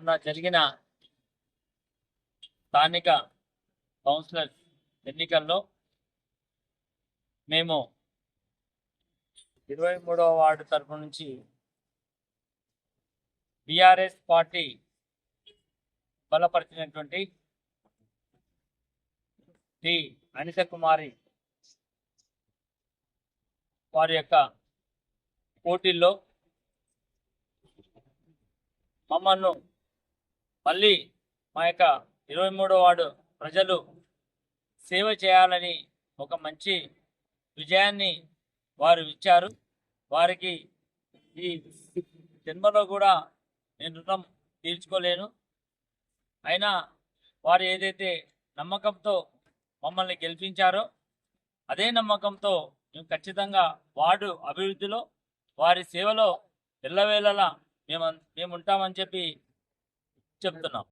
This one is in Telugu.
మొన్న జరిగిన స్థానిక కౌన్సిలర్ ఎన్నికల్లో మేము 23వ వార్డు తరఫు నుంచి బీఆర్ఎస్ పార్టీ బలపరిచినటువంటి టి అనిత కుమారి వారి యొక్క పోటీల్లో మమ్మల్ని మళ్ళీ మా యొక్క 23వ వార్డు ప్రజలు సేవ చేయాలని ఒక మంచి విజయాన్ని వారు ఇచ్చారు. వారికి ఈ జన్మలో కూడా నేను రుణం తీర్చుకోలేను. అయినా వారు ఏదైతే నమ్మకంతో మమ్మల్ని గెలిపించారో అదే నమ్మకంతో మేము ఖచ్చితంగా వార్డు అభివృద్ధిలో వారి సేవలో ఎల్లవేళలా మేము ఉంటామని చెప్పి చెప్తున్నాం.